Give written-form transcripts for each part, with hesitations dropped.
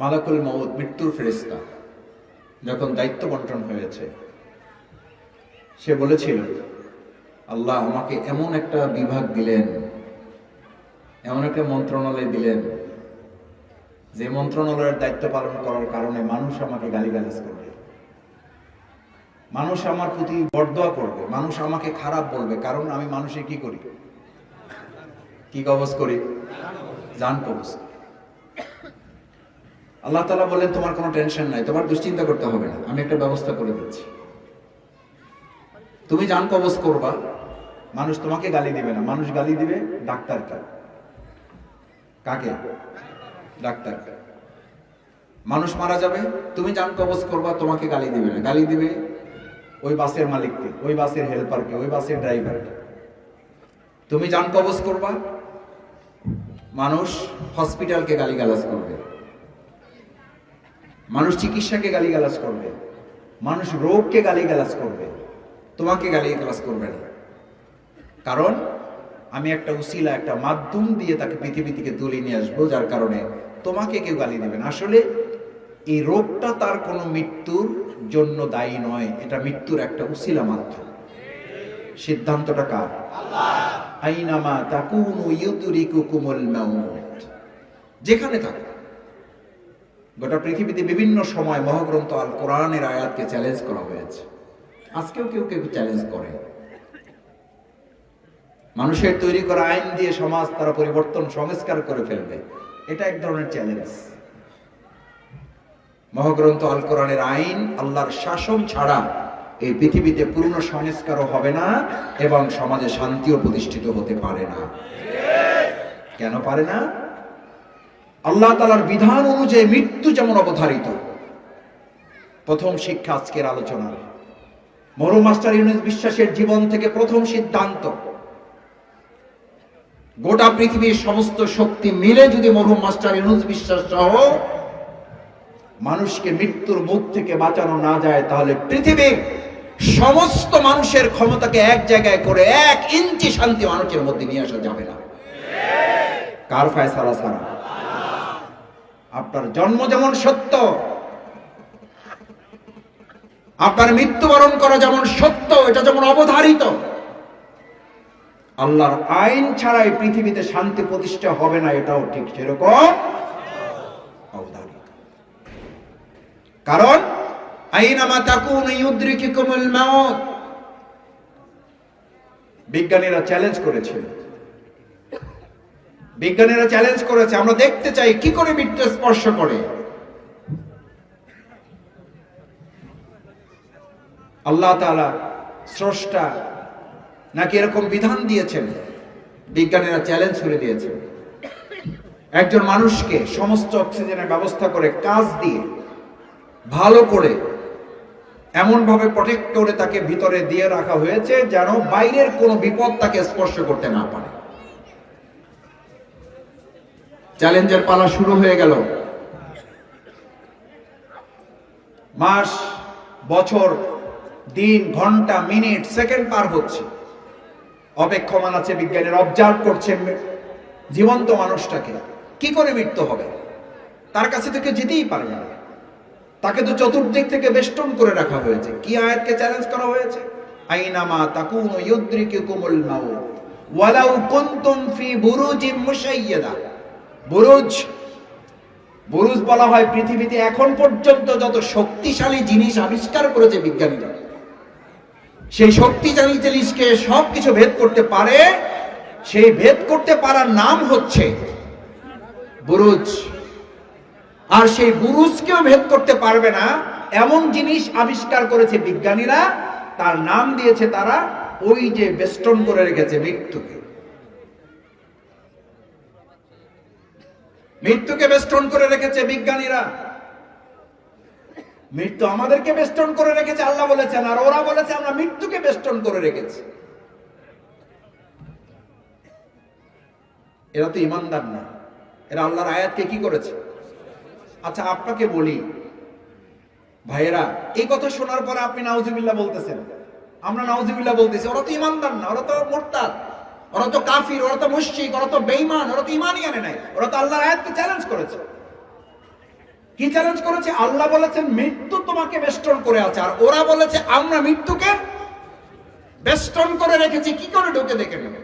মালাকুল মউত, মৃত্যুর ফেরেশতা, যখন দায়িত্ব বন্টন হয়েছে, সে বলেছিল, আল্লাহ আমাকে এমন একটা বিভাগ দিলেন, এমন একটা মন্ত্রণালয় দিলেন, যে মন্ত্রণালয়ের দায়িত্ব পালন করার কারণে মানুষ আমাকে গালিগালাজ করবে, মানুষ আমার প্রতি বরদোয়া করবে, মানুষ আমাকে খারাপ বলবে, কারণ আমি মানুষের কি করি, কি কবজ করি, জান কবজ। আল্লাহ তাআলা বলেন, তোমার কোনো টেনশন নাই, তোমার দুশ্চিন্তা করতে হবে না, আমি একটা ব্যবস্থা করে দিচ্ছি। তুমি জান কবজ করবা, মানুষ তোমাকে গালি দিবে না, মানুষ গালি দিবে ডাক্তারকে। কাকে? ডাক্তারকে। মানুষ মারা যাবে, তুমি জান কবজ করবা, তোমাকে গালি দিবে না, গালি দিবে ওই বাসের মালিককে, ওই বাসের হেল্পারকে, ওই বাসের ড্রাইভারকে। তুমি জান কবজ করবা, মানুষ হসপিটালকে গালিগালাজ করবে, মানুষ চিকিৎসাকে গালিগালাজ করবে, মানুষ রোগকে গালিগালাজ করবে, তোমাকে গালিগালাজ করবে না। কারণ আমি একটা উসিলা, একটা মাধ্যম দিয়ে তাকে পৃথিবী থেকে তুলে নিয়ে আসবো, যার কারণে তোমাকে কেউ গালি দেবে না। আসলে এই রোগটা তার কোনো মৃত্যুর জন্য দায়ী নয়, এটা মৃত্যুর একটা উসিলা মাত্র। সিদ্ধান্তটা কার? আইনামা তাকুনু ইউদরিকুকুমুল মাউত। যেখানে থাকো, গোটা পৃথিবীতে বিভিন্ন সময় মহাগ্রন্থ আল কোরআনের আয়াতকে চ্যালেঞ্জ করা হয়েছে। আজকেও কেউ কেউ চ্যালেঞ্জ করে। মানুষের তৈরি করা আইন দিয়ে সমাজ তারা পরিবর্তন, সংস্কার করে ফেলবে, এটা এক ধরনের চ্যালেঞ্জ। মহাগ্রন্থ আল কোরআনের আইন, আল্লাহর শাসন ছাড়া এই পৃথিবীতে পূর্ণ সংস্কারও হবে না এবং সমাজে শান্তিও প্রতিষ্ঠিত হতে পারে না। কেন পারে না? আল্লাহ তাআলার বিধান অনুযায়ী মৃত্যু যেমন অবধারিত। প্রথম শিক্ষা আজকের আলোচনা, মরহুম মাস্টার ইউনূস বিশ্বাসের জীবন থেকে প্রথম সিদ্ধান্ত, গোটা পৃথিবীর সমস্ত শক্তি মিলে যদি মরহুম মাস্টার ইউনূস বিশ্বাস সহ মানুষকে মৃত্যুর মুখ থেকে বাঁচানো না যায়, তাহলে পৃথিবীর সমস্ত মানুষের ক্ষমতাকে এক জায়গায় করে 1 ইঞ্চি শান্তি মানুষের মধ্যে নিয়ে আসা যাবে না। কার ফয়সালা ছাড়া? আপনার জন্ম যেমন সত্য, আপনার মৃত্যুবরণ করা যেমন সত্য, এটা যেমন অবধারিত, আল্লাহর আইন ছাড়াই পৃথিবীতে শান্তি প্রতিষ্ঠা হবে না, এটাও ঠিক সেরকম অবধারিত। কারণ আইনামা তাকুনু ইউদরিকুকুমুল মাউত। বিজ্ঞানীরা চ্যালেঞ্জ করেছিল, বিজ্ঞানীরা চ্যালেঞ্জ করেছে, আমরা দেখতে চাই কি করে মৃত্যু স্পর্শ করে। আল্লাহ তাআলা স্রষ্টা নাকি এরকম বিধান দিয়েছেন? বিজ্ঞানীরা চ্যালেঞ্জ করে দিয়েছে, একজন মানুষকে সমস্ত অক্সিজেনের ব্যবস্থা করে, কাজ দিয়ে ভালো করে এমন ভাবে প্রটেক্ট করে তাকে ভিতরে দিয়ে রাখা হয়েছে যেন বাইরের কোনো বিপদ তাকে স্পর্শ করতে না পারে। চ্যালেঞ্জের পালা শুরু হয়ে গেল। মাস, বছর, দিন, ঘন্টা, মিনিট, সেকেন্ড পার হচ্ছে, অপেক্ষমান আছে বিজ্ঞানীরা, অবজার্ভ করছে জীবন্ত মানুষটাকে কি করে মৃত্যু হবে। তার কাছে থেকে যেতেই পারবে না, তাকে তো চতুর্দিক থেকে বেষ্টন করে রাখা হয়েছে। কি আয়াতকে চ্যালেঞ্জ করা হয়েছে? আইনামা তাকুনু ইউদরিকুকুমুল মাউত ওয়ালাউ কুনতুম ফি বুরুজিম মুশাইয়াদা। বুরুজ, বুরুজ বলা হয় পৃথিবীতে এখন পর্যন্ত যত শক্তিশালী জিনিস আবিষ্কার করেছে বিজ্ঞানীরা, সেই শক্তিশালী জিনিসকে সবকিছু ভেদ করতে পারে, সেই ভেদ করতে পারার নাম হচ্ছে বুরুজ। আর সেই বুরুজকেও ভেদ করতে পারবে না এমন জিনিস আবিষ্কার করেছে বিজ্ঞানীরা, তার নাম দিয়েছে তারা ওই যে বেষ্টন করে রেখেছে মৃত্যুকে। মৃত্যুকে বেষ্টন করে রেখেছে বিজ্ঞানীরা। মৃত্যু আমাদেরকে বেষ্টন করে রেখেছে আল্লাহ বলেছেন, আর ওরা বলেছে আমরা মৃত্যুকে বেষ্টন করে রেখেছি। এরা তো ইমানদার না, এরা আল্লাহর আয়াতকে কি করেছে? আচ্ছা আপনাকে বলি ভাইয়েরা, এই কথা শোনার পরে আপনি নাউজুবিল্লাহ বলতেছেন, আমরা নাউজুবিল্লাহ বলতেছি, ওরা তো ইমানদার না, ওরা তো মুরতাদ, ওরা তো কাফির, ওরা তো মুশরিক, ওরা তো বেঈমান, ওরা তো ঈমানই আনে নাই, ওরা তো আল্লাহর আয়াতকে চ্যালেঞ্জ করেছে। কি চ্যালেঞ্জ করেছে? আল্লাহ বলেছেন মৃত্যু তোমাকে বেষ্টন করে আছে, আর ওরা বলেছে আমরা মৃত্যুকে বেষ্টন করে রেখেছি, কি করে ঢুকে দেখে নেবে।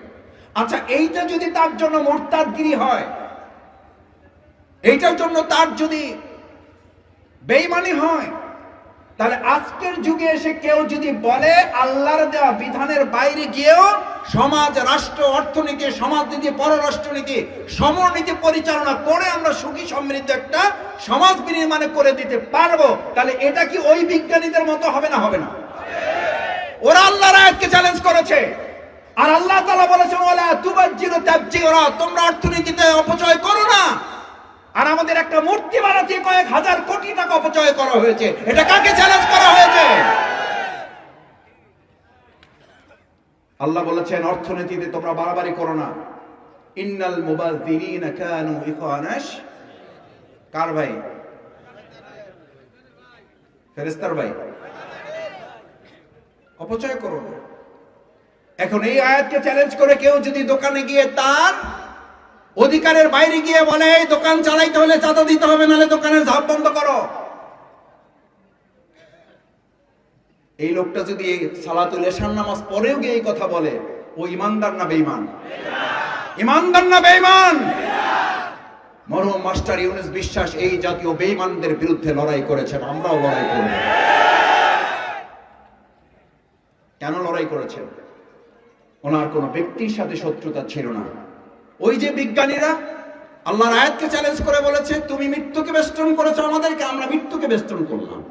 আচ্ছা, এইটা যদি তার জন্য মুরতাদগিরি হয়, এইটার জন্য তার যদি বেঈমানি হয়, তাহলে আজকের যুগে এসে কেউ যদি বলে আল্লাহর দেওয়া বিধানের বাইরে গিয়েও সমাজ, রাষ্ট্র, অর্থনীতি, সমাজনীতি, পররাষ্ট্রনীতি, সমরনীতি পরিচালনা করে আমরা সুখী সমৃদ্ধ একটা সমাজ বিনির্মাণ করে দিতে পারবো, তাহলে এটা কি ওই বিজ্ঞানীদের মতো হবে না? হবে না? ওরা আল্লাহর আয়াতকে চ্যালেঞ্জ করেছে, আর আল্লাহ তাআলা বলেছেন ওয়ালা তুবাজ্জিরু তাবজিরা, তোমরা অর্থনীতিতে অপচয় করো না। আর আমাদের একটা মূর্তি বানাতে কয়েক হাজার কোটি টাকা অপচয় করা হয়েছে, এটা কাকে চ্যালেঞ্জ করা হয়েছে? আল্লাহ বলেছেন অর্থনীতিতে তোমরা বাড়াবাড়ি করো না। ইন্নাল মুবাযযিরিনা কানু ইখওয়ানাশ, কার ভাই? ফেরেশতার ভাই। অপচয় করো না। এখন এই আয়াতকে চ্যালেঞ্জ করে কেউ যদি দোকানে গিয়ে তার অধিকারের বাইরে গিয়ে বলে এই দোকান চালাইতে হলে চাঁদা দিতে হবে, নাহলে দোকানের ঝাপ বন্ধ করো, এই লোকটা যদি সালাতুল এশার নামাজ পড়েও গিয়ে এই কথা বলে, ও ইমানদার না বেঈমান? ইমানদার না বেঈমান? মরহুম মাস্টার ইউনুস বিশ্বাস এই জাতীয় বেঈমানদের বিরুদ্ধে লড়াই করেছেন, আমরাও লড়াই করব। কেন লড়াই করেছেন? ওনার কোন ব্যক্তির সাথে শত্রুতা ছিল না। ওই যে বিজ্ঞানীরা আল্লাহর আয়াতকে চ্যালেঞ্জ করে বলেছে তুমি মৃত্যুকে বেষ্টন করেছো আমাদেরকে, আমরা মৃত্যুকে বেষ্টন করলাম।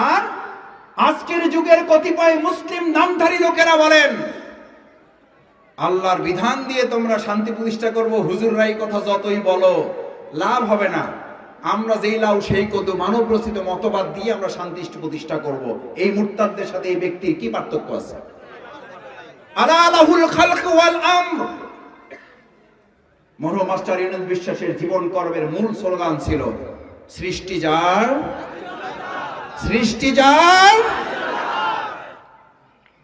আর আজকের যুগের কতিপয় মুসলিম নামধারী লোকেরা বলেন আল্লাহর বিধান দিয়ে তোমরা শান্তি প্রতিষ্ঠা করবো, হুজুররাই কথা যতই বলো লাভ হবে না, আমরা যেই লাউ সেই কদু, মানব রচিত মতবাদ দিয়ে আমরা শান্তি প্রতিষ্ঠা করব। এই মুরতাদদের সাথে এই ব্যক্তির কি পার্থক্য আছে? আলা লাহুল খালক ওয়াল আমর। মরহুম মাস্টার ইউনুস বিশ্বাসের জীবন কর্মের মূল স্লোগান ছিল সৃষ্টি যার, সৃষ্টি যার।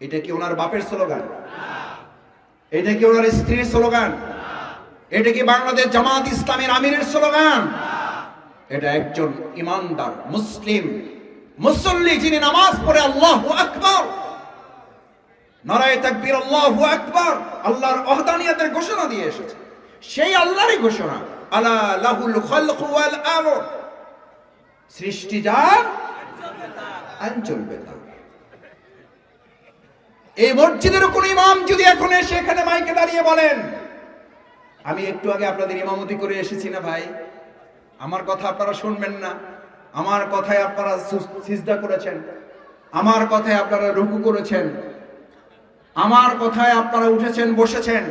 এটা কি ওনার বাপের স্লোগান? এটা কি ওনার স্ত্রীর স্লোগান? এটা কি বাংলাদেশ জামাত ইসলামের আমিরের স্লোগান? এটা একজন ইমানদার মুসলিম মুসল্লি যিনি নামাজ পড়ে আল্লাহু আকবার, নারায়ে তাকবীর, আল্লাহু আকবার, আল্লাহর ওহদানিয়তের ঘোষণা দিয়ে এসেছে, সেই আল্লাহরই ঘোষণা আলা লাহুল খালক ওয়াল আমর। সৃষ্টি যার, আইন চলবে তার। এই মসজিদের কোন ইমাম যদি এখন এসে এখানে মাইকে দাঁড়িয়ে বলেন আমি একটু আগে আপনাদের ইমামতি করে এসেছি না ভাই, আমার কথা আপনারা শুনবেন না, আমার কথায় আপনারা সিজদা করেছেন, আমার কথায় আপনারা রুকু করেছেন, আমার কথায় আপনারা উঠেছেন বসেছেন,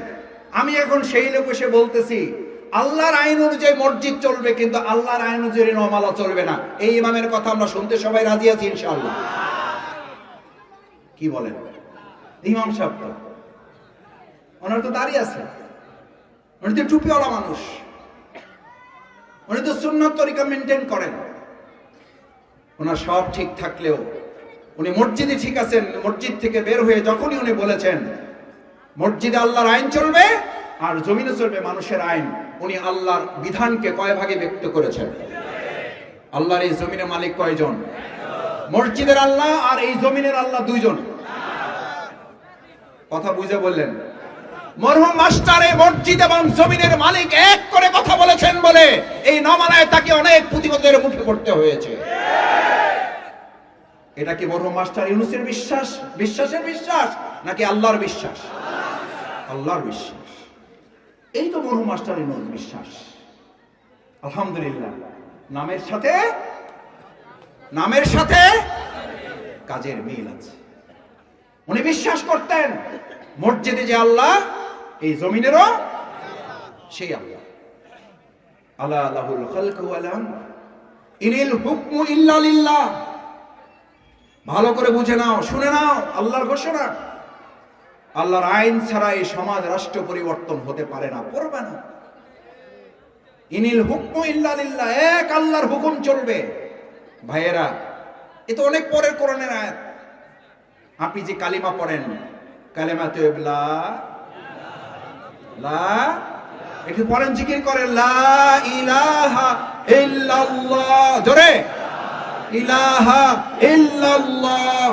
আমি এখন সেই লোক এসে বলতেছি আল্লাহর আইন অনুযায়ী মসজিদ চলবে, কিন্তু আল্লাহর আইন অনুযায়ী নমালা চলবে না, এই ইমামের কথা আমরা শুনতে সবাই রাজি আছি ইনশাআল্লাহ? কি বলেন? ইমাম সাহেব তো ওনার তো দাঁড়িয়ে আছে, উনি তো টুপিওয়ালা মানুষ, উনি তো সুন্নাত তরিকা মেনটেন করেন, ওনার সব ঠিক থাকলেও উনি মসজিদে ঠিক আছেন। মসজিদ থেকে বের হয়ে যখনই উনি বলেছেন মসজিদে আল্লাহর আইন চলবে আর জমিনে চলবে মানুষের আইন, উনি আল্লাহর বিধানকে কয় ভাগে ব্যক্ত করেছেন? আল্লাহর এই জমিনের মালিক কয়জন? মসজিদের আল্লাহ আর এই জমিনের আল্লাহ দুইজন। কথা বুঝে বললেন? মরহুম মাস্টার এই মসজিদ এবং জমিনের মালিক এক করে কথা বলেছেন বলে এই নমালায় তাকে অনেক প্রতিবাদের মুখে পড়তে হয়েছে। এটা কি মরহুম মাস্টার ইউনুসের বিশ্বাস, বিশ্বাসের বিশ্বাস, নাকি আল্লাহর বিশ্বাস? আল্লাহর বিশ্বাস। এই তো মরহুম মাস্টার ইউনুস বিশ্বাস। আলহামদুলিল্লাহ, নামের সাথে কাজের মিল আছে। উনি বিশ্বাস করতেন মসজিদে যে আল্লাহ, এই জমিনেরও সেই আল্লাহ। আলা লাহুল খালক ওয়াল আমর ইনিল হুকমু ইল্লা লিল্লাহ। ভালো করে বুঝে নাও, শুনে নাও, আল্লাহর ঘোষণা। আল্লাহর আইন ছাড়া এই সমাজ, রাষ্ট্র পরিবর্তন হতে পারে না, করবে না। ইনিল হুকমু ইল্লা লিল্লাহ, এক আল্লাহর হুকুম চলবে। ভাইয়েরা, এ তো অনেক পরের কোরআনের আয়াত। আপনি যে কালিমা পড়েন, কালেমাতুল্লাহ লা একটু পরেন, জিকির করেন, লা ইলাহা ইল্লাল্লাহ, জোরে, ইলাহা ইল্লাল্লাহ,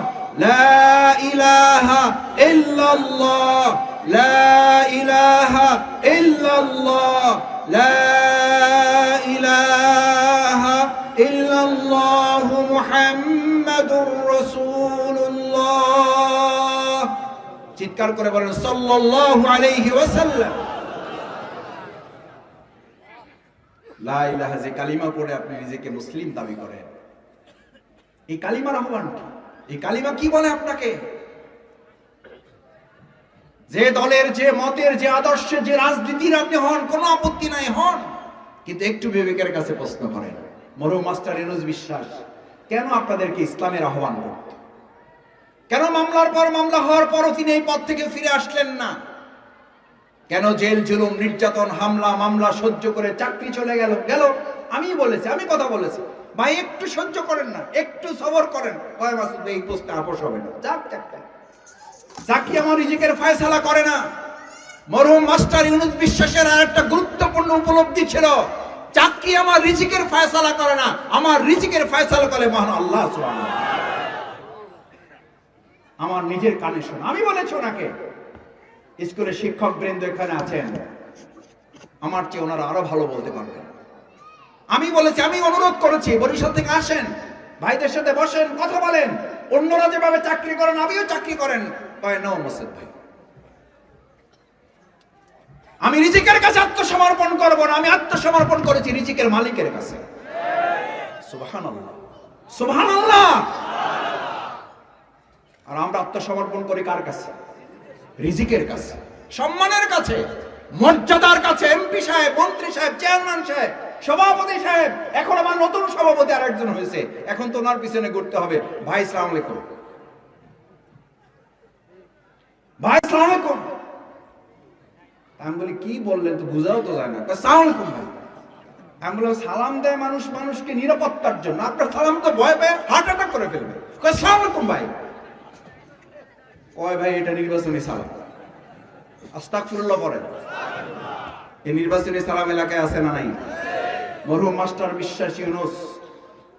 লা ইলাহা ইল্লাল্লাহ, লা ইলাহা ইল্লাল্লাহ, লা ইলাহা ইল্লাল্লাহ মুহাম্মাদুর রাসূলুল্লাহ। চিৎকার করে বলেন সাল্লাল্লাহু আলাইহি ওয়াসাল্লাম। লা ইলাহা যে কালিমা পড়ে আপনি নিজেকে মুসলিম দাবি করেন, এই কালিমার আহ্বান কি? এই কালিমা কি বলে আপনাকে? যে দলের, যে মতের, যে আদর্শের, যে রাজনীতির আপনি হন, কোনো আপত্তি নাই, হন, কিন্তু একটু বিবেকের কাছে প্রশ্ন করেন, মরহুম মাস্টার ইউনূস বিশ্বাস কেন আপনাদেরকে ইসলামের আহ্বান করত? কেন মামলার পর মামলা হওয়ার পরও তিনি এই পথ থেকে ফিরে আসলেন না? কেন জেল, জুলুম, নির্যাতন, হামলা, মামলা সহ্য করে চাকরি চলে গেল? আমি বলেছি, আমি কথা বলেছি, ভাই একটু সহ্য করেন না, একটু সবর করেন, কয় মাস এই পোস্টে আপোষ হবে না, যাক চাকরি। চাকরি আমার রিজিকের ফয়সালা করে না। মরহুম মাস্টার ইউনূস বিশ্বাসের আর একটা গুরুত্বপূর্ণ উপলব্ধি ছিল, চাকরি আমার রিজিকের ফয়সালা করে না, আমার রিজিকের ফয়সালা করে মহান আল্লাহ সুবহানাহু। আমার নিজের কানে শোনা, আমি বলেছি ওনাকে, স্কুলের শিক্ষক বৃন্দ এখানে আছেন, আমার চেয়ে ওনারা আরো ভালো বলতে পারবেন। আমি বলেছি, আমি অনুরোধ করেছি, বরিশাল থেকে আসেন, ভাইদের সাথে বসেন, কথা বলেন, অন্যরা যেভাবে চাকরি করেন আমিও চাকরি করেন। কয় না মোসাদ্দেক ভাই, আমি রিজিকের কাছে আত্মসমর্পণ করব না, আমি আত্মসমর্পণ করেছি রিজিকের মালিকের কাছে। সুবহানাল্লাহ, সুবহানাল্লাহ। আর আমরা আত্মসমর্পণ করি কার কাছে? রিজিকের কাছে, সম্মানের কাছে, মর্যাদার কাছে। এমপি সাহেব, মন্ত্রী সাহেব, চেয়ারম্যান সাহেব, সভাপতি সাহেব, এখন আমার নতুন সভাপতি আর একজন হয়েছে, এখন তো ওনার পিছনে ঘুরতে হবে। ভাই আসসালামু আলাইকুম, ভাই আসসালামু আলাইকুম। আমি বলি কি বললেন, তো বুঝাও তো যায় না। আসসালামু আলাইকুম ভাই। আমি বললাম সালাম দেয় মানুষ মানুষকে নিরাপত্তার জন্য, আপনার সালাম তো ভয় পেয়ে হার্ট অ্যাটাক করে ফেলবে। আসসালামু আলাইকুম ভাই। কয় ভাই এটা নির্বাচনী সালাম, আস্তাগফিরুল্লাহ পড়েন। এই নির্বাচনী সালাম এলাকায় আছে না নাই? মরহুম মাস্টার বিশ্বাস ইউনূস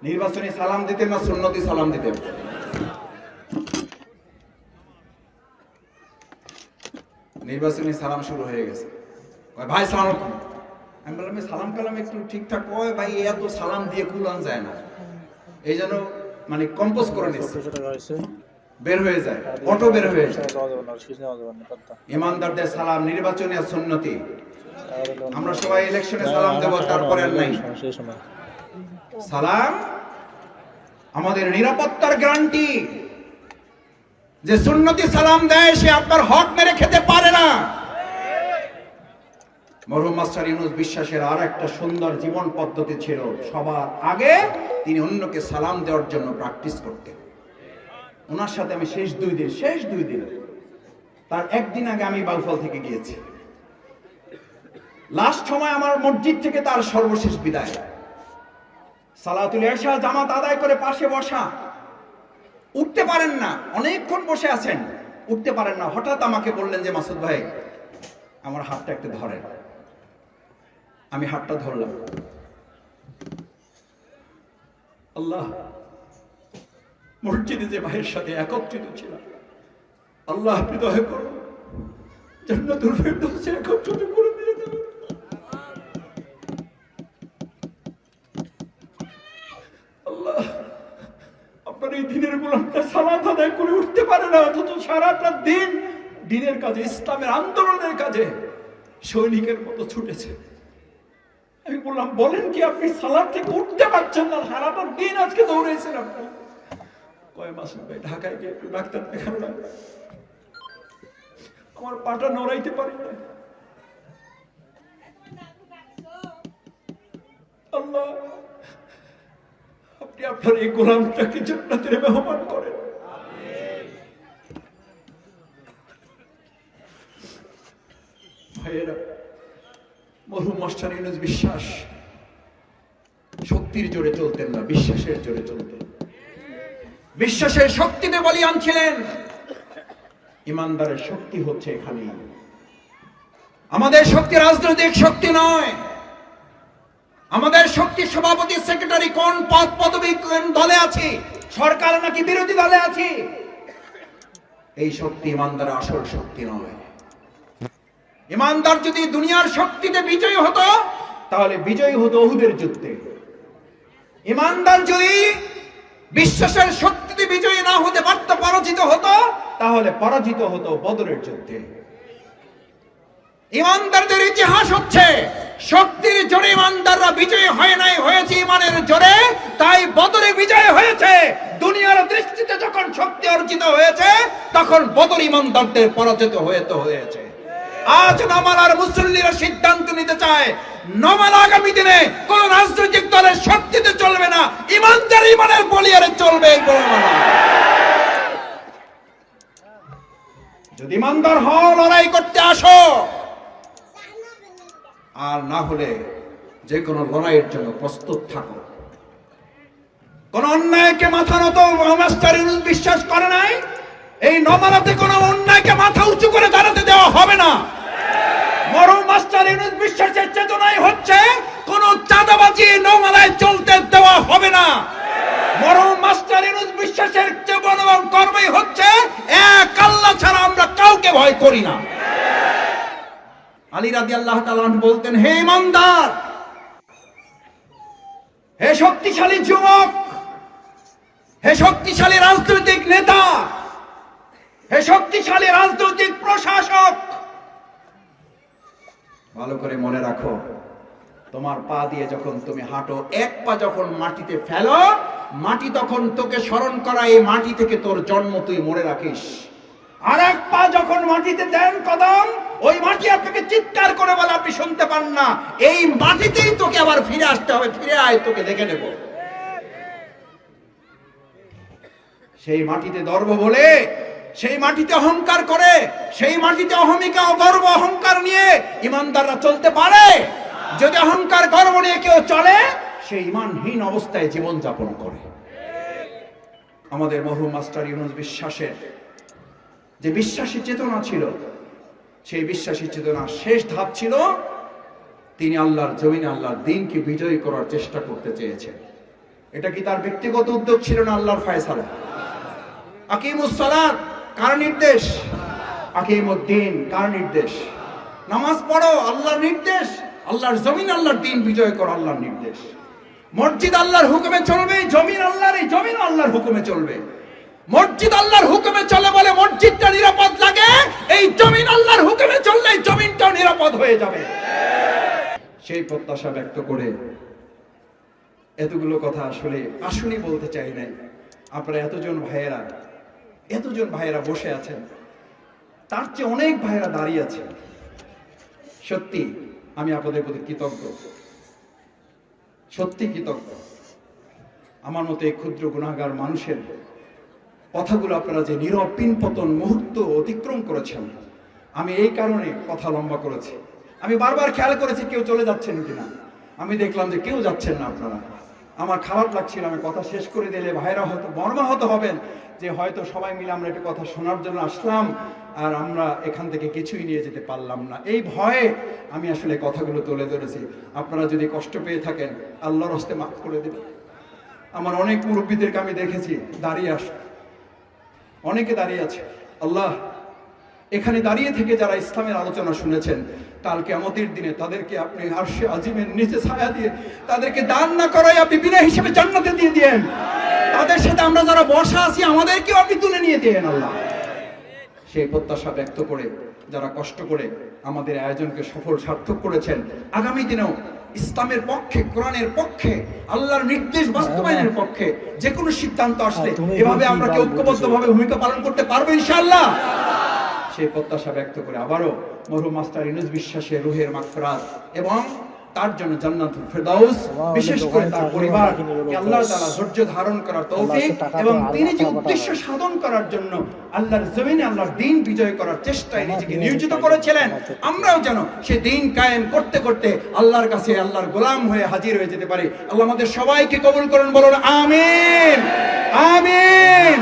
নির্বাচনী সালাম দিতেন না সুন্নতি সালাম দিতেন? নির্বাচনী সালাম শুরু হয়ে গেছে, ভাই সালাম আলাইকুম। আমি বললাম সালাম কালাম একটু ঠিকঠাক। কয় ভাই এত সালাম দিয়ে কুলান যায় না, এই জন্য মানে কম্পোজ করে নিচ্ছে, বের হয়ে যায়, অটো বের হয়ে যায়। ইমানদারদের সালাম নির্বাচনী আর সুন্নতি। আমরা সবাই ইলেকশনে সালাম দেব, তারপরে আর নাই। সালাম আমাদের নিরাপত্তার গ্যারান্টি। যে সুন্নতি সালাম দেয় সে আপনার হক মেরে খেতে পারে না। মরহুম মাস্টার ইউনূস বিশ্বাসের আর একটা সুন্দর জীবন পদ্ধতি ছিল, সবার আগে তিনি অন্যকে সালাম দেওয়ার জন্য প্র্যাকটিস করতেন। ওনার সাথে আমি শেষ দুই দিন তার একদিন আগে আমি বাউফল থেকে গিয়েছি। লাস্ট সময় আমার মসজিদ থেকে তার সর্বশেষ বিদায়। সালাতুল ইশা জামাত আদায় করে পাশে বসা, উঠতে পারেন না, অনেকক্ষণ বসে আছেন, উঠতে পারেন না। হঠাৎ আমাকে বললেন যে মাসুদ ভাই আমার হাতটা একটু ধরেন। আমি হাতটা ধরলাম। আল্লাহ, মসজিদে যে ভাইয়ের সাথে একত্রিত ছিলাম, আল্লাহ আপনি দয়া করুন, জান্নাতুল ফেরদৌসে একত্রিত করে দিয়ে দেন। আল্লাহ, আপনার এই দিনের গোলামটা সালাত আদায় করে উঠতে পারে না, অথচ সারাটা দিন দিনের কাজে, ইসলামের আন্দোলনের কাজে সৈনিকের মতো ছুটেছে। আমি বললাম বলেন কি, আপনি সালাত থেকে উঠতে পারছেন না, সারাটা দিন আজকে দৌড়েছেন আপনি। কয় মাসুদ ভাই ঢাকায় গিয়ে একটু ডাক্তার দেখালাম, আমার পাটা নড়াইতে পারি না। আল্লাহ, আপনি আপনার এই গোলামটাকে জান্নাতের মেহমান করেন। ভাইয়েরা, মরহুম মাস্টার ইউনূস বিশ্বাস শক্তির জোরে চলতেন না, বিশ্বাসের জোরে চলতেন। বিশ্বাসের শক্তিতে বলিয়ান ছিলেন। ইমানদারের শক্তি হচ্ছে এখানেই। আমাদের শক্তি রাজনৈতিক শক্তি নয়, আমাদের শক্তি সভাপতি সেক্রেটারি কোন পদ পদবী কোন দলে আছি, সরকার নাকি বিরোধী দলে আছি, এই শক্তি ইমানদারের আসল শক্তি নয়। ইমানদার যদি দুনিয়ার শক্তিতে বিজয়ী হতো তাহলে বিজয়ী হতো উহুদের যুদ্ধে। ইমানদার যদি বিশ্বাসের শক্তিতে বিজয়ী না হতে পারত, পরাজিত হতো, তাহলে পরাজিত হতো বদরের যুদ্ধে। ইমানদারদের ইতিহাস হচ্ছে শক্তির জোরে ইমানদাররা বিজয়ী হয় নাই, হয়েছে ইমানের জোরে, তাই বদরে বিজয় হয়েছে। দুনিয়ার দৃষ্টিতে যখন শক্তি অর্জিত হয়েছে তখন বদর ইমানদারদের পরাজিত হয়েছে। আজ নমালার মুসল্লিরা সিদ্ধান্ত নিতে চায় নমাল আগামী দিনে কোন রাজনৈতিক দলের শক্তিতে চলবে না, ইমানদার ইমানের বলিয়ারে চলবে। যদি ইমানদার হও লড়াই করতে আসো, আর না হলে যে কোনো লড়াইয়ের জন্য প্রস্তুত থাকো। কোন অন্যায়কে মাথা নত মাস্টার ইউনূস বিশ্বাস করে নাই। এই নমালাতে কোন অন্যায়কে মাথা উঁচু করে দাঁড়াতে দেওয়া হবে না। মরহুম মাস্টার ইউনূস বিশ্বাসের চেতনাই হচ্ছে কোন চাঁদাবাজি নমালায় চলতে দেওয়া হবে না। মরহুম মাস্টার ইউনূস বিশ্বাসের জীবন এবং কর্মই হচ্ছে এক আল্লাহ ছাড়া আমরা কাউকে ভয় করি না। আলী রাদিয়াল্লাহু তাআলা বলতেন, হে ইমানদার, হে শক্তিশালী যুবক, হে শক্তিশালী রাজনৈতিক নেতা, হে শক্তিশালী রাজনৈতিক প্রশাসক, ভালো করে মনে রাখো, তোমার পা দিয়ে যখন তুমি হাঁটো, এক পা যখন মাটিতে ফেলো, মাটি তখন তোকে স্মরণ করা এই মাটি থেকে তোর জন্ম, তুই মনে রাখিস। আর এক পা যখন মাটিতে দেন কদম, ওই মাটি আপনাকে চিৎকার করে বলে আপনি শুনতে পান না, এই মাটিতেই তোকে আবার ফিরে আসতে হবে, ফিরে আয়, তোকে দেখে নেব। সেই মাটিতে গর্ব বলে, সেই মাটিতে অহংকার করে, সেই মাটিতে অহমিকা গর্ব অহংকার নিয়ে ইমানদাররা চলতে পারে। যদি অহংকার গর্ব নিয়ে কেউ চলে, সে ইমানহীন অবস্থায় জীবন যাপন করে। আমাদের মরহুম মাস্টার ইউনূস বিশ্বাসের যে বিশ্বাসী চেতনা ছিল, সেই বিশ্বাসী চেতনা শেষ ধাপ ছিল তিনি আল্লাহর জমিনে আল্লাহর দ্বীনকে বিজয়ী করার চেষ্টা করতে চেয়েছেন। এটা কি তার ব্যক্তিগত উদ্যোগ ছিল না আল্লাহর ফয়সালা? আকিমুস সালাত কার নির্দেশ? আকিমুদ্দিন কার নির্দেশ? নামাজ পড়ো আল্লাহর নির্দেশ, আল্লাহর জমিন আল্লাহর দ্বীন বিজয় করো আল্লাহর নির্দেশ। মসজিদ আল্লাহর হুকুমে চলবে, জমিন আল্লাহর, এই জমিন আল্লাহর হুকুমে চলবে। মসজিদ আল্লাহর হুকুমে চলে বলে মসজিদটা নিরাপদ লাগে, এই জমিন আল্লাহর হুকুমে চললে জমিনটাও নিরাপদ হয়ে যাবে। সেই প্রত্যাশা ব্যক্ত করে এতগুলো কথা আসলে বলতে চাই নাই। আপনারা এতজন ভাইয়েরা বসে আছেন, তার চেয়ে অনেক ভাইয়েরা দাঁড়িয়ে আছেন। সত্যি আমি আপনাদের প্রতি কৃতজ্ঞ, সত্যি কৃতজ্ঞ। আমার মতো এই ক্ষুদ্র গুনাহগার মানুষের কথাগুলো আপনারা যে নীরব পিনপতন মুহূর্ত অতিক্রম করেছেন, আমি এই কারণে কথা লম্বা করেছি। আমি বারবার খেয়াল করেছি কেউ চলে যাচ্ছেন কিনা, আমি দেখলাম যে কেউ যাচ্ছেন না। আপনারা, আমার খারাপ লাগছিল, আমি কথা শেষ করে দিলে ভাইরা হয়তো মর্মাহত হবেন যে হয়তো সবাই মিলে আমরা একটা কথা শোনার জন্য আসলাম আর আমরা এখান থেকে কিছুই নিয়ে যেতে পারলাম না। এই ভয়ে আমি আসলে কথাগুলো তুলে ধরেছি। আপনারা যদি কষ্ট পেয়ে থাকেন, আল্লাহর হস্তে মাফ করে দেবেন। আমার অনেক মুরব্বীদেরকে আমি দেখেছি দাঁড়িয়ে অনেকে দাঁড়িয়ে আছে। আল্লাহ, এখানে দাঁড়িয়ে থেকে যারা ইসলামের আলোচনা শুনেছেন, কাল কিয়ামতের দিনে তাদেরকে আপনি আরশে আজিমের নিচে ছায়া দিয়ে তাদেরকে দান না করাই আপনি বিনা হিসেবে জান্নাতে দিয়ে দিয়েন। তাদের সাথে আমরা যারা বসা আছি আমাদেরকেও আপনি তুলে নিয়ে দিয়েন আল্লাহ। সেই প্রত্যাশা ব্যক্ত করে যারা কষ্ট করে আমাদের আয়োজনকে সফল সার্থক করেছেন, আগামী দিনেও ইসলামের পক্ষে, কোরআনের পক্ষে, আল্লাহর নির্দেশ বাস্তবায়নের পক্ষে যে কোনো সিদ্ধান্ত আসলে এভাবে আমরা কি ঐক্যবদ্ধভাবে ভূমিকা পালন করতে পারবো ইনশাআল্লাহ। সেই প্রত্যাশা ব্যক্ত করে আবারও মরহুম মাস্টার ইউনূস বিশ্বাসের রুহের মাগফিরাত এবং তার জন্য জান্নাতুল ফেরদাউস, বিশেষ করে তার পরিবার, আল্লাহ তাআলা ধৈর্য ধারণ করার তৌফিক এবং তিনি যে উদ্দেশ্য সাধন করার জন্য আল্লাহর জমিনে আল্লাহর দ্বীন বিজয় করার চেষ্টায় নিজেকে নিয়োজিত করেছিলেন, আমরাও যেন সেই দ্বীন কায়েম করতে করতে আল্লাহর কাছে আল্লাহর গোলাম হয়ে হাজির হয়ে যেতে পারি। আল্লাহ আমাদের সবাইকে কবুল করুন, বলুন আমিন আমিন।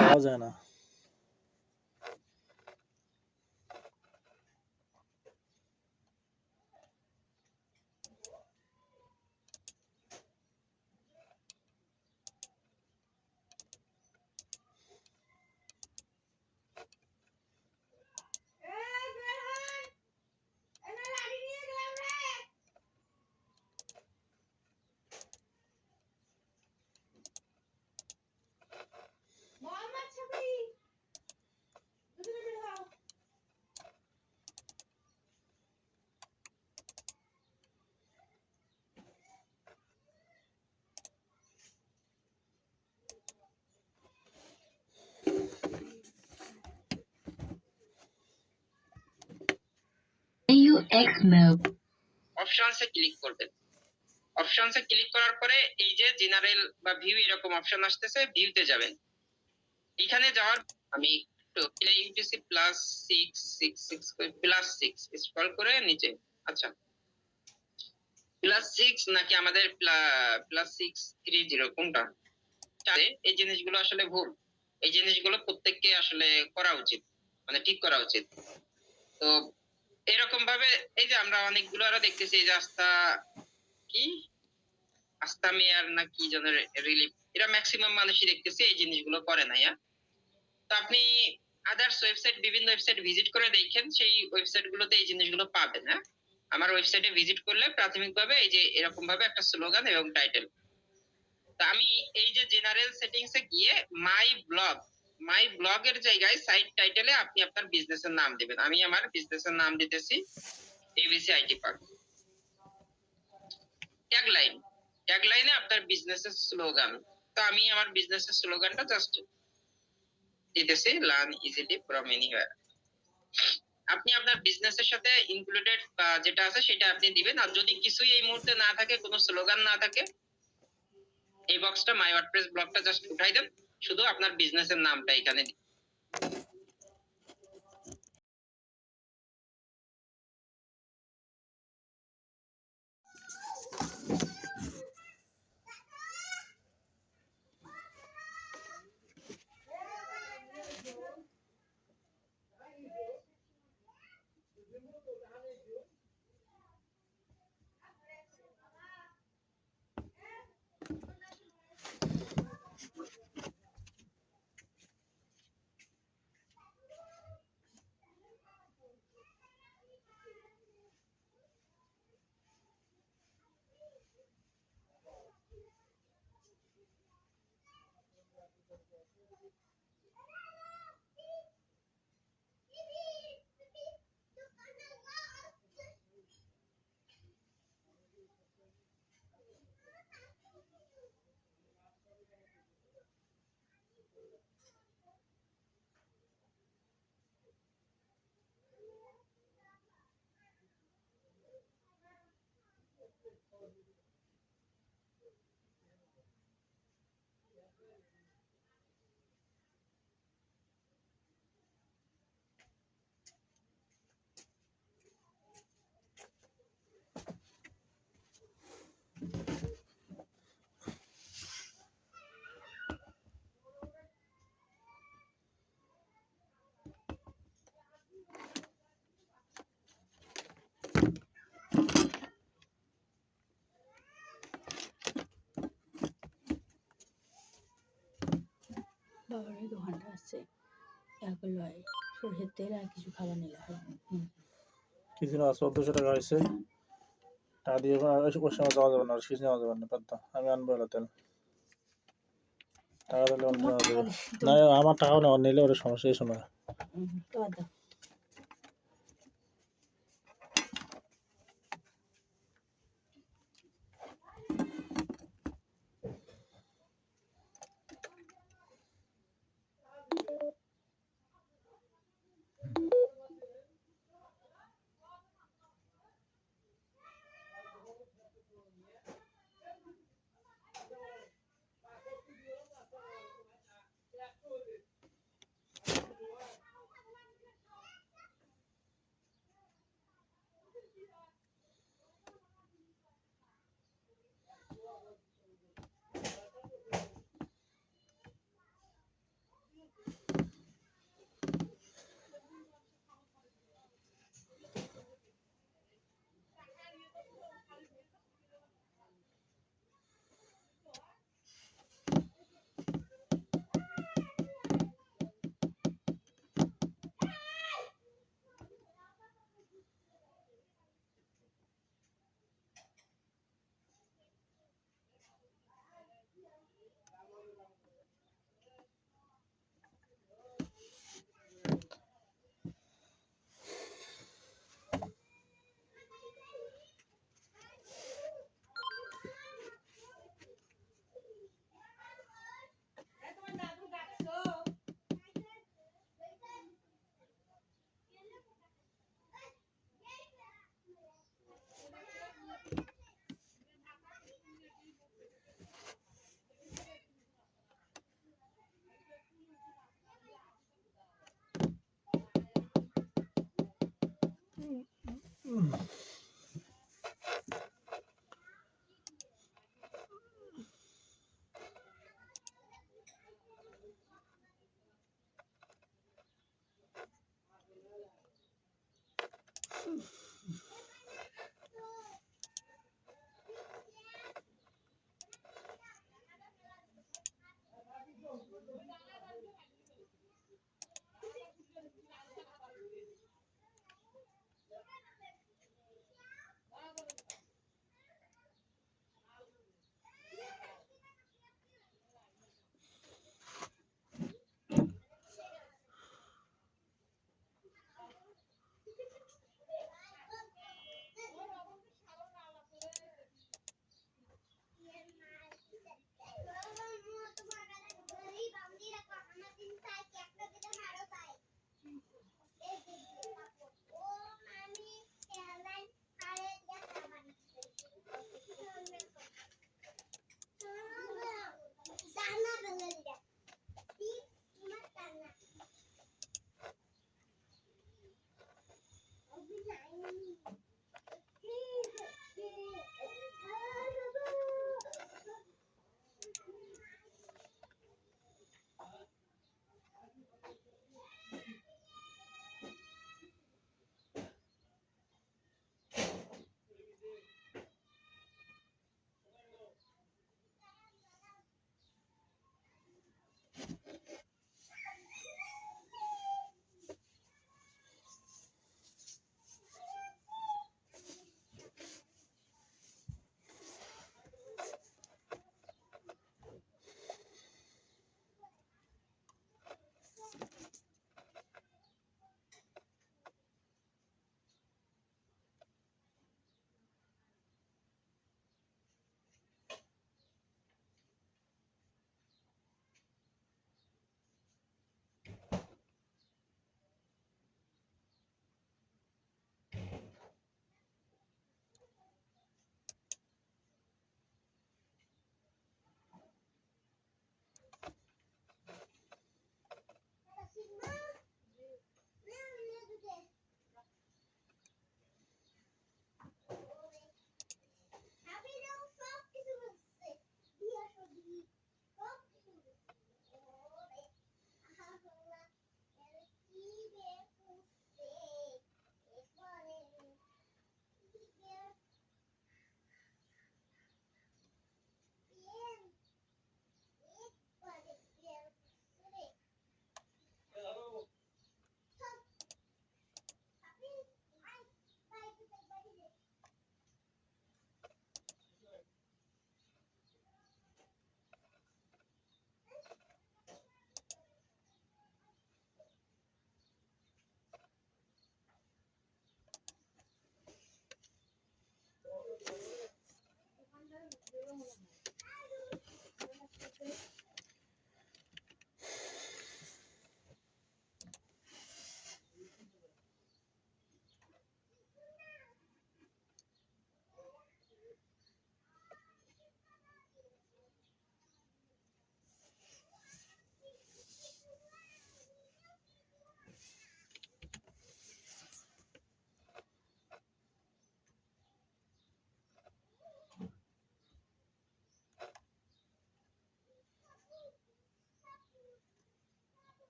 অপশনসে ক্লিক করবেন। অপশনসে ক্লিক করার পরে এই যে জেনারেল বা ভিউ এরকম অপশন আসতেছে, ভিউতে যাবেন। এখানে যাওয়ার আমি একটু ইউটিসি +6 স্ক্রল করে নিচে, আচ্ছা +6 নাকি আমাদের +630 কোনটা? এই জিনিসগুলো আসলে ভুল। এই জিনিসগুলো প্রত্যেককে আসলে করা উচিত, মানে ঠিক করা উচিত। তো এরকম ভাবে এই যে আমরা অনেকগুলো আরো দেখতেছি, এই যে কি আস্থা মেয়ার না কি যেন রিলিফ, এরা ম্যাক্সিমাম মানুষই দেখতেছি এই জিনিসগুলো করে না। তো আপনি আদার্স ওয়েবসাইট, বিভিন্ন ওয়েবসাইট ভিজিট করে দেখেন, সেই ওয়েবসাইট গুলোতে এই জিনিসগুলো পাবেন। হ্যাঁ, আমার ওয়েবসাইটে ভিজিট করলে প্রাথমিকভাবে এই যে এরকম ভাবে একটা স্লোগান এবং টাইটেল। তো আমি এই যে জেনারেল সেটিংসে গিয়ে মাই ব্লগের জায়গায় সাইট টাইটেলে আপনি আপনার বিজনেসের নাম দিবেন। আমি আমার বিজনেসের নাম দিতেছি এবিসি আইটি পার্ক। ট্যাগলাইনে আপনার বিজনেসের স্লোগান। তো আমি আমার বিজনেসের স্লোগানটা জাস্ট দিতেছি, লার্ন ইজিলি ফ্রম এনিওয়্যার। আপনি আপনার বিজনেসের সাথে ইনক্লুডেড যেটা আছে সেটা আপনি দিবেন। আর যদি কিছুই এই মুহূর্তে না থাকে, কোনো স্লোগান না থাকে, এই বক্সটা মাই ওয়ার্ডপ্রেস ব্লগটা জাস্ট উঠাই দেন, শুধু আপনার বিজনেসের নামটা এখানে দিন। বাবার দোকানটা আছে, সরষের তেল আর কিছু খাবার নিলে কিছু না, 1400 টাকা হয়েছে। টাকা দিয়ে ওই সময় যাওয়া যাবে না, আর কিছু নেওয়া যাবে না, বাদ দাও, আমি আনবো এলা তেল। টাকা দিলে অন্য নেওয়া যাবে না, আমার টাকাও নেওয়া নিলে ওর সমস্যা এই সময়।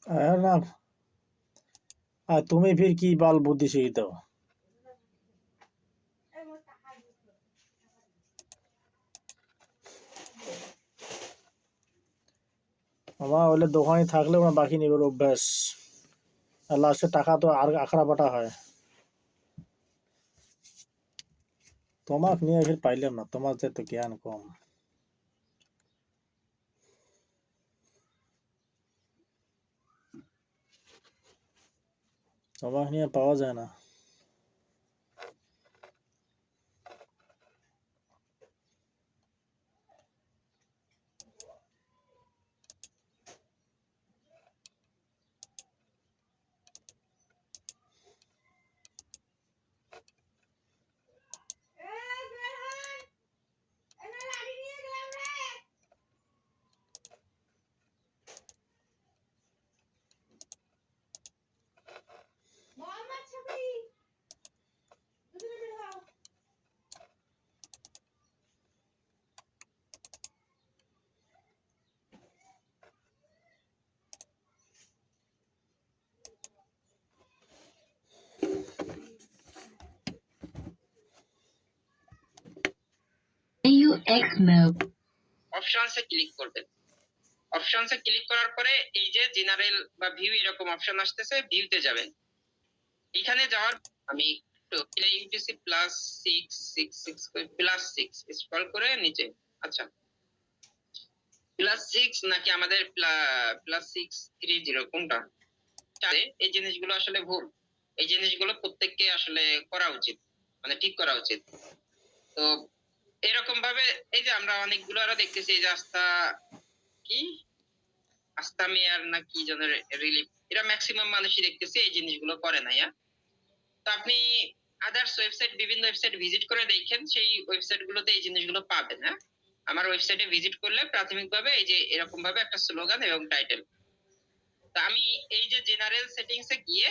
না, আর তুমি ফির কি বাল বুদ্ধি শিখিয়ে দাও? আমার ওইলে দোকানে থাকলে আমার বাকি নিবার অভ্যাস, আর লাস্টে টাকা তো আর আখড়া পাটা হয়। তোমাক নিয়ে ফির পাইলাম না, তোমার যে তো জ্ঞান কম। তোমাক নিয়ে পাওয়া যায় না। AUX mode অপশনসে ক্লিক করবেন। অপশনসে ক্লিক করার পরে এই যে জেনারেল বা ভিউ এরকম অপশন আসতেছে, ভিউতে যাবেন। এখানে যাওয়ার আমি একটু ইউটিসি +6 স্ক্রল করে নিচে, আচ্ছা +6 নাকি আমাদের +630 কোনটা? এই জিনিসগুলো আসলে ভুল। এই জিনিসগুলো প্রত্যেককে আসলে করা উচিত, মানে ঠিক করা উচিত। তো এরকম ভাবে এই যে আমরা অনেকগুলো আরো দেখতেছি, এই যে কি আস্থা মেয়ার না কি যেন রিলিফ, এরা ম্যাক্সিমাম মানুষই দেখতেছি এই জিনিসগুলো করে না। তো আপনি আদার্স ওয়েবসাইট, বিভিন্ন ওয়েবসাইট ভিজিট করে দেখেন, সেই ওয়েবসাইট গুলোতে এই জিনিসগুলো পাবেন। হ্যাঁ, আমার ওয়েবসাইটে ভিজিট করলে প্রাথমিকভাবে এই যে এরকম ভাবে একটা স্লোগান এবং টাইটেল। তো আমি এই যে জেনারেল সেটিংসে গিয়ে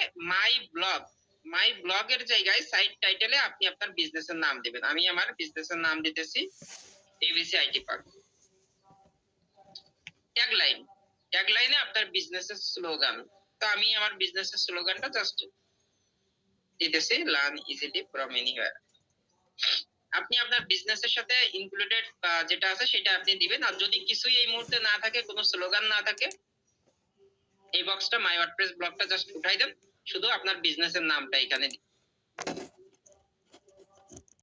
মাই ব্লগের জায়গায় সাইট টাইটেলে আপনি আপনার বিজনেসের নাম দিবেন। আমি আমার বিজনেসের নাম দিতেছি এবিসি আইটি পার্ক। ট্যাগলাইনে আপনার বিজনেসের স্লোগান। তো আমি আমার বিজনেসের স্লোগানটা জাস্ট দিতেছি, লার্ন ইজিলি ফ্রম এনিওয়্যার। আপনি আপনার বিজনেসের সাথে ইনক্লুডেড যেটা আছে সেটা আপনি দিবেন। আর যদি কিছুই এই মুহূর্তে না থাকে, কোনো স্লোগান না থাকে, এই বক্সটা মাই ওয়ার্ডপ্রেস ব্লগটা জাস্ট উঠাই দেন, শুধু আপনার বিজনেসের নামটা এখানে দিন।